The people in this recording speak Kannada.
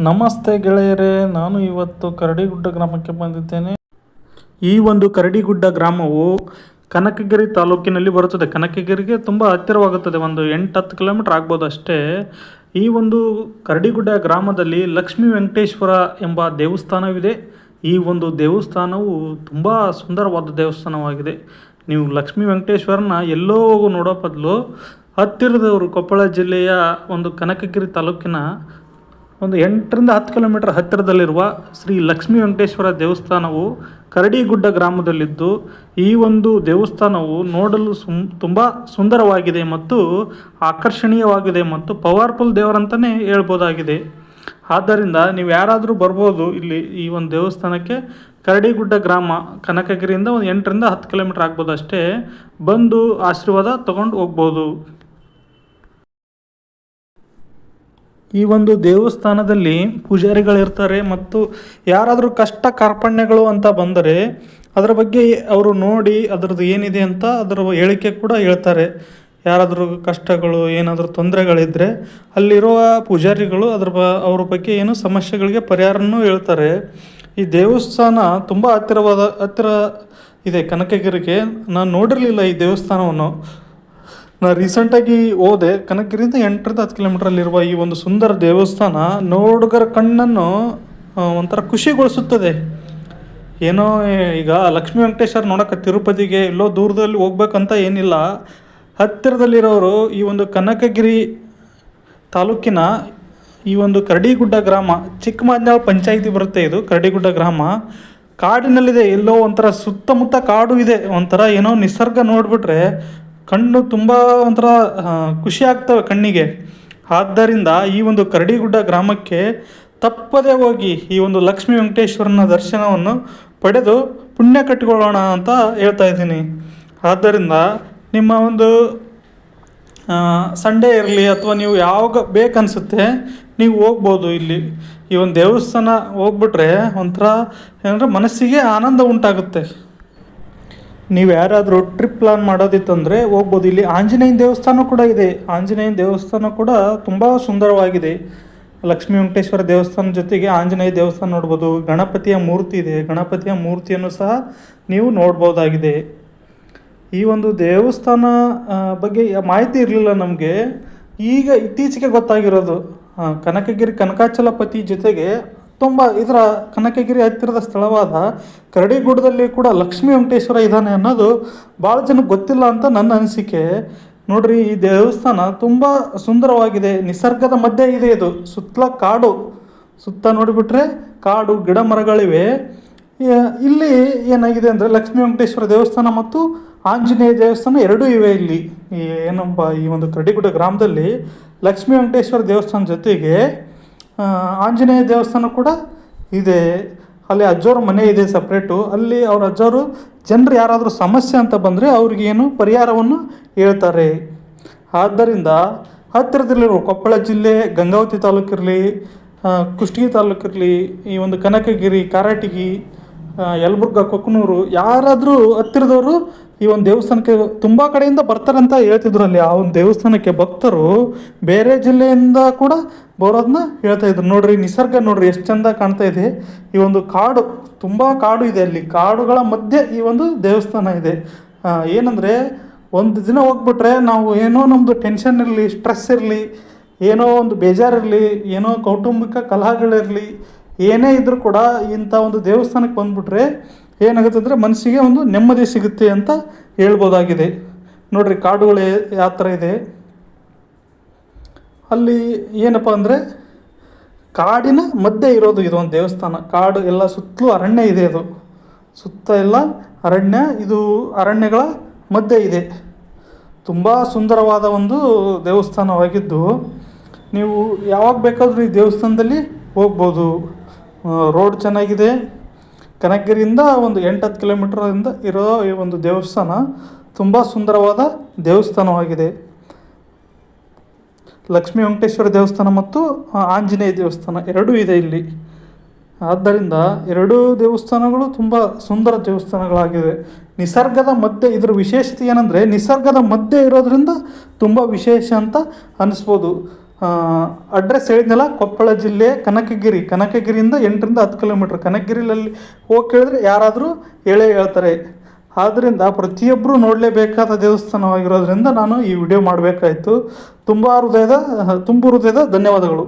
ನಮಸ್ತೆ ಗೆಳೆಯರೇ, ನಾನು ಇವತ್ತು ಕರಡಿಗುಡ್ಡ ಗ್ರಾಮಕ್ಕೆ ಬಂದಿದ್ದೇನೆ. ಈ ಒಂದು ಕರಡಿಗುಡ್ಡ ಗ್ರಾಮವು ಕನಕಗಿರಿ ತಾಲೂಕಿನಲ್ಲಿ ಬರುತ್ತದೆ. ಕನಕಗಿರಿಗೆ ತುಂಬ ಹತ್ತಿರವಾಗುತ್ತದೆ, ಒಂದು 8-10 ಕಿಲೋಮೀಟರ್ ಆಗ್ಬೋದು ಅಷ್ಟೇ. ಈ ಒಂದು ಕರಡಿಗುಡ್ಡ ಗ್ರಾಮದಲ್ಲಿ ಲಕ್ಷ್ಮೀ ವೆಂಕಟೇಶ್ವರ ಎಂಬ ದೇವಸ್ಥಾನವಿದೆ. ಈ ಒಂದು ದೇವಸ್ಥಾನವು ತುಂಬ ಸುಂದರವಾದ ದೇವಸ್ಥಾನವಾಗಿದೆ. ನೀವು ಲಕ್ಷ್ಮೀ ವೆಂಕಟೇಶ್ವರನ ಎಲ್ಲೋ ಹೋಗು ನೋಡೋ ಬದಲು ಹತ್ತಿರದವರು ಕೊಪ್ಪಳ ಜಿಲ್ಲೆಯ ಒಂದು ಕನಕಗಿರಿ ತಾಲೂಕಿನ ಒಂದು 8-10 ಕಿಲೋಮೀಟರ್ ಹತ್ತಿರದಲ್ಲಿರುವ ಶ್ರೀ ಲಕ್ಷ್ಮೀ ವೆಂಕಟೇಶ್ವರ ದೇವಸ್ಥಾನವು ಕರಡಿಗುಡ್ಡ ಗ್ರಾಮದಲ್ಲಿದ್ದು, ಈ ಒಂದು ದೇವಸ್ಥಾನವು ನೋಡಲು ತುಂಬ ಸುಂದರವಾಗಿದೆ ಮತ್ತು ಆಕರ್ಷಣೀಯವಾಗಿದೆ ಮತ್ತು ಪವರ್ಫುಲ್ ದೇವರಂತಲೇ ಹೇಳ್ಬೋದಾಗಿದೆ. ಆದ್ದರಿಂದ ನೀವು ಯಾರಾದರೂ ಬರ್ಬೋದು ಇಲ್ಲಿ ಈ ಒಂದು ದೇವಸ್ಥಾನಕ್ಕೆ. ಕರಡಿಗುಡ್ಡ ಗ್ರಾಮ ಕನಕಗಿರಿಯಿಂದ ಒಂದು 8-10 ಕಿಲೋಮೀಟರ್ ಆಗ್ಬೋದು ಅಷ್ಟೇ. ಬಂದು ಆಶೀರ್ವಾದ ತಗೊಂಡು ಹೋಗ್ಬೋದು. ಈ ಒಂದು ದೇವಸ್ಥಾನದಲ್ಲಿ ಪೂಜಾರಿಗಳಿರ್ತಾರೆ ಮತ್ತು ಯಾರಾದರೂ ಕಷ್ಟ ಕಾರ್ಪಣ್ಯಗಳು ಅಂತ ಬಂದರೆ ಅದರ ಬಗ್ಗೆ ಅವರು ನೋಡಿ ಅದರದ್ದು ಏನಿದೆ ಅಂತ ಅದರ ಹೇಳಿಕೆ ಕೂಡ ಹೇಳ್ತಾರೆ. ಯಾರಾದರೂ ಕಷ್ಟಗಳು ಏನಾದರೂ ತೊಂದರೆಗಳಿದ್ದರೆ ಅಲ್ಲಿರುವ ಪೂಜಾರಿಗಳು ಅವ್ರ ಬಗ್ಗೆ ಏನು ಸಮಸ್ಯೆಗಳಿಗೆ ಪರಿಹಾರನೂ ಹೇಳ್ತಾರೆ. ಈ ದೇವಸ್ಥಾನ ತುಂಬ ಹತ್ತಿರ ಇದೆ ಕನಕಗಿರಿಗೆ. ನಾನು ನೋಡಿರಲಿಲ್ಲ ಈ ದೇವಸ್ಥಾನವನ್ನು. ನಾನು ರೀಸೆಂಟಾಗಿ ಹೋದೆ. ಕನಕಗಿರಿಯಿಂದ 8-10 ಕಿಲೋಮೀಟ್ರಲ್ಲಿರುವ ಈ ಒಂದು ಸುಂದರ ದೇವಸ್ಥಾನ ನೋಡುಗರ ಕಣ್ಣನ್ನು ಒಂಥರ ಖುಷಿಗೊಳಿಸುತ್ತದೆ. ಏನೋ ಈಗ ಲಕ್ಷ್ಮೀ ವೆಂಕಟೇಶ್ವರ ನೋಡೋಕೆ ತಿರುಪತಿಗೆ ಎಲ್ಲೋ ದೂರದಲ್ಲಿ ಹೋಗ್ಬೇಕಂತ ಏನಿಲ್ಲ. ಹತ್ತಿರದಲ್ಲಿರೋರು ಈ ಒಂದು ಕನಕಗಿರಿ ತಾಲೂಕಿನ ಈ ಒಂದು ಕರಡಿಗುಡ್ಡ ಗ್ರಾಮ, ಚಿಕ್ಕಮಾದ್ನಾಳ್ ಪಂಚಾಯಿತಿ ಬರುತ್ತೆ ಇದು ಕರಡಿಗುಡ್ಡ ಗ್ರಾಮ. ಕಾಡಿನಲ್ಲಿದೆ, ಎಲ್ಲೋ ಒಂಥರ ಸುತ್ತಮುತ್ತ ಕಾಡು ಇದೆ. ಒಂಥರ ಏನೋ ನಿಸರ್ಗ ನೋಡಿಬಿಟ್ರೆ ಕಣ್ಣು ತುಂಬ ಒಂಥರ ಖುಷಿ ಆಗ್ತವೆ ಕಣ್ಣಿಗೆ. ಆದ್ದರಿಂದ ಈ ಒಂದು ಕರಡಿಗುಡ್ಡ ಗ್ರಾಮಕ್ಕೆ ತಪ್ಪದೇ ಹೋಗಿ ಈ ಒಂದು ಲಕ್ಷ್ಮೀ ವೆಂಕಟೇಶ್ವರನ ದರ್ಶನವನ್ನು ಪಡೆದು ಪುಣ್ಯ ಕಟ್ಟಿಕೊಳ್ಳೋಣ ಅಂತ ಹೇಳ್ತಾ ಇದ್ದೀನಿ. ಆದ್ದರಿಂದ ನಿಮ್ಮ ಒಂದು ಸಂಡೇ ಇರಲಿ ಅಥವಾ ನೀವು ಯಾವಾಗ ಬೇಕನ್ಸುತ್ತೆ ನೀವು ಹೋಗ್ಬೋದು. ಇಲ್ಲಿ ಈ ಒಂದು ದೇವಸ್ಥಾನ ಹೋಗ್ಬಿಟ್ರೆ ಒಂಥರ ಏನಂದರೆ ಮನಸ್ಸಿಗೆ ಆನಂದ ಉಂಟಾಗುತ್ತೆ. ನೀವು ಯಾರಾದರೂ ಟ್ರಿಪ್ ಪ್ಲಾನ್ ಮಾಡೋದಿತ್ತಂದರೆ ಹೋಗ್ಬೋದು. ಇಲ್ಲಿ ಆಂಜನೇಯನ ದೇವಸ್ಥಾನ ಕೂಡ ಇದೆ. ಆಂಜನೇಯನ ದೇವಸ್ಥಾನ ಕೂಡ ತುಂಬ ಸುಂದರವಾಗಿದೆ. ಲಕ್ಷ್ಮೀ ವೆಂಕಟೇಶ್ವರ ದೇವಸ್ಥಾನ ಜೊತೆಗೆ ಆಂಜನೇಯ ದೇವಸ್ಥಾನ ನೋಡ್ಬೋದು. ಗಣಪತಿಯ ಮೂರ್ತಿ ಇದೆ. ಗಣಪತಿಯ ಮೂರ್ತಿಯನ್ನು ಸಹ ನೀವು ನೋಡ್ಬೋದಾಗಿದೆ. ಈ ಒಂದು ದೇವಸ್ಥಾನ ಬಗ್ಗೆ ಮಾಹಿತಿ ಇರಲಿಲ್ಲ ನಮಗೆ, ಈಗ ಇತ್ತೀಚೆಗೆ ಗೊತ್ತಾಗಿರೋದು. ಕನಕಗಿರಿ ಕನಕಾಚಲಪತಿ ಜೊತೆಗೆ ತುಂಬ ಇದರ ಕನಕಗಿರಿ ಹತ್ತಿರದ ಸ್ಥಳವಾದ ಕರಡಿಗುಡ್ಡದಲ್ಲಿ ಕೂಡ ಲಕ್ಷ್ಮೀ ವೆಂಕಟೇಶ್ವರ ಇದ್ದಾನೆ ಅನ್ನೋದು ಭಾಳ ಜನಕ್ಕೆ ಗೊತ್ತಿಲ್ಲ ಅಂತ ನನ್ನ ಅನಿಸಿಕೆ. ನೋಡ್ರಿ, ಈ ದೇವಸ್ಥಾನ ತುಂಬ ಸುಂದರವಾಗಿದೆ. ನಿಸರ್ಗದ ಮಧ್ಯೆ ಇದೆ. ಇದು ಸುತ್ತಲ ಕಾಡು, ಸುತ್ತ ನೋಡಿಬಿಟ್ರೆ ಕಾಡು, ಗಿಡ ಮರಗಳಿವೆ. ಇಲ್ಲಿ ಏನಾಗಿದೆ ಅಂದರೆ ಲಕ್ಷ್ಮೀ ವೆಂಕಟೇಶ್ವರ ದೇವಸ್ಥಾನ ಮತ್ತು ಆಂಜನೇಯ ದೇವಸ್ಥಾನ ಎರಡೂ ಇವೆ ಇಲ್ಲಿ. ಈ ಒಂದು ಕರಡಿಗುಡ್ಡ ಗ್ರಾಮದಲ್ಲಿ ಲಕ್ಷ್ಮೀ ವೆಂಕಟೇಶ್ವರ ದೇವಸ್ಥಾನ ಜೊತೆಗೆ ಆಂಜನೇಯ ದೇವಸ್ಥಾನ ಕೂಡ ಇದೆ. ಅಲ್ಲಿ ಅಜ್ಜೋರ ಮನೆ ಇದೆ ಸಪ್ರೇಟು. ಅಲ್ಲಿ ಅವ್ರ ಅಜ್ಜವರು ಜನರು ಯಾರಾದರೂ ಸಮಸ್ಯೆ ಅಂತ ಬಂದರೆ ಅವ್ರಿಗೇನು ಪರಿಹಾರವನ್ನು ಹೇಳ್ತಾರೆ. ಆದ್ದರಿಂದ ಹತ್ತಿರದಲ್ಲಿರುವ ಕೊಪ್ಪಳ ಜಿಲ್ಲೆ ಗಂಗಾವತಿ ತಾಲೂಕಿರಲಿ, ಕುಷ್ಟಗಿ ತಾಲೂಕಿರಲಿ, ಈ ಒಂದು ಕನಕಗಿರಿ, ಕಾರಟಗಿ, ಯಲಬುರ್ಗಾ, ಕೊಕ್ಕನೂರು, ಯಾರಾದರೂ ಹತ್ತಿರದವರು ಈ ಒಂದು ದೇವಸ್ಥಾನಕ್ಕೆ ತುಂಬ ಕಡೆಯಿಂದ ಬರ್ತಾರೆ ಅಂತ ಹೇಳ್ತಿದ್ರು. ಅಲ್ಲಿ ಆ ಒಂದು ದೇವಸ್ಥಾನಕ್ಕೆ ಭಕ್ತರು ಬೇರೆ ಜಿಲ್ಲೆಯಿಂದ ಕೂಡ ಬರೋದನ್ನ ಹೇಳ್ತಾಯಿದ್ರು. ನೋಡ್ರಿ, ನಿಸರ್ಗ ನೋಡ್ರಿ ಎಷ್ಟು ಚೆಂದ ಕಾಣ್ತಾ ಇದೆ. ಈ ಒಂದು ಕಾಡು, ತುಂಬ ಕಾಡು ಇದೆ. ಅಲ್ಲಿ ಕಾಡುಗಳ ಮಧ್ಯೆ ಈ ಒಂದು ದೇವಸ್ಥಾನ ಇದೆ. ಏನಂದರೆ ಒಂದು ದಿನ ಹೋಗ್ಬಿಟ್ರೆ ನಾವು ಏನೋ ನಮ್ಮದು ಟೆನ್ಷನ್ ಇರಲಿ, ಸ್ಟ್ರೆಸ್ ಇರಲಿ, ಏನೋ ಒಂದು ಬೇಜಾರಿರಲಿ, ಏನೋ ಕೌಟುಂಬಿಕ ಕಲಹಗಳಿರಲಿ, ಏನೇ ಇದ್ದರೂ ಕೂಡ ಇಂಥ ಒಂದು ದೇವಸ್ಥಾನಕ್ಕೆ ಬಂದುಬಿಟ್ರೆ ಏನಾಗುತ್ತೆ ಅಂದರೆ ಮನಸ್ಸಿಗೆ ಒಂದು ನೆಮ್ಮದಿ ಸಿಗುತ್ತೆ ಅಂತ ಹೇಳ್ಬೋದಾಗಿದೆ. ನೋಡ್ರಿ, ಕಾಡುಗಳು ಯಾವ ಥರ ಇದೆ. ಅಲ್ಲಿ ಏನಪ್ಪ ಅಂದರೆ ಕಾಡಿನ ಮಧ್ಯೆ ಇರೋದು ಇದೊಂದು ದೇವಸ್ಥಾನ. ಕಾಡು ಎಲ್ಲ ಸುತ್ತಲೂ ಅರಣ್ಯ ಇದೆ. ಇದು ಸುತ್ತ ಎಲ್ಲ ಅರಣ್ಯ, ಇದು ಅರಣ್ಯಗಳ ಮಧ್ಯೆ ಇದೆ. ತುಂಬ ಸುಂದರವಾದ ಒಂದು ದೇವಸ್ಥಾನವಾಗಿದ್ದು ನೀವು ಯಾವಾಗ ಬೇಕಾದರೂ ಈ ದೇವಸ್ಥಾನದಲ್ಲಿ ಹೋಗ್ಬೋದು. ರೋಡ್ ಚೆನ್ನಾಗಿದೆ. ಕನಕಗಿರಿಯಿಂದ ಒಂದು 8-10 ಕಿಲೋಮೀಟರಿಂದ ಇರೋ ಈ ಒಂದು ದೇವಸ್ಥಾನ ತುಂಬ ಸುಂದರವಾದ ದೇವಸ್ಥಾನವಾಗಿದೆ. ಲಕ್ಷ್ಮೀ ವೆಂಕಟೇಶ್ವರ ದೇವಸ್ಥಾನ ಮತ್ತು ಆಂಜನೇಯ ದೇವಸ್ಥಾನ ಎರಡೂ ಇದೆ ಇಲ್ಲಿ. ಆದ್ದರಿಂದ ಎರಡೂ ದೇವಸ್ಥಾನಗಳು ತುಂಬ ಸುಂದರ ದೇವಸ್ಥಾನಗಳಾಗಿವೆ. ನಿಸರ್ಗದ ಮಧ್ಯೆ ಇದರ ವಿಶೇಷತೆ ಏನಂದರೆ ನಿಸರ್ಗದ ಮಧ್ಯೆ ಇರೋದರಿಂದ ತುಂಬ ವಿಶೇಷ ಅಂತ ಅನ್ನಿಸ್ಬೋದು. ಅಡ್ರೆಸ್ ಹೇಳಿದ್ನಲ್ಲ, ಕೊಪ್ಪಳ ಜಿಲ್ಲೆ ಕನಕಗಿರಿಯಿಂದ 8 ರಿಂದ 10 ಕಿಲೋಮೀಟ್ರ್. ಕನಕಗಿರಿಯಲ್ಲಿ ಹೋಗಿ ಕೇಳಿದ್ರೆ ಯಾರಾದರೂ ಹೇಳ್ತಾರೆ. ಆದ್ದರಿಂದ ಪ್ರತಿಯೊಬ್ಬರು ನೋಡಲೇಬೇಕಾದ ದೇವಸ್ಥಾನವಾಗಿರೋದ್ರಿಂದ ನಾನು ಈ ವಿಡಿಯೋ ಮಾಡಬೇಕಾಯಿತು. ತುಂಬ ಹೃದಯದ ಧನ್ಯವಾದಗಳು.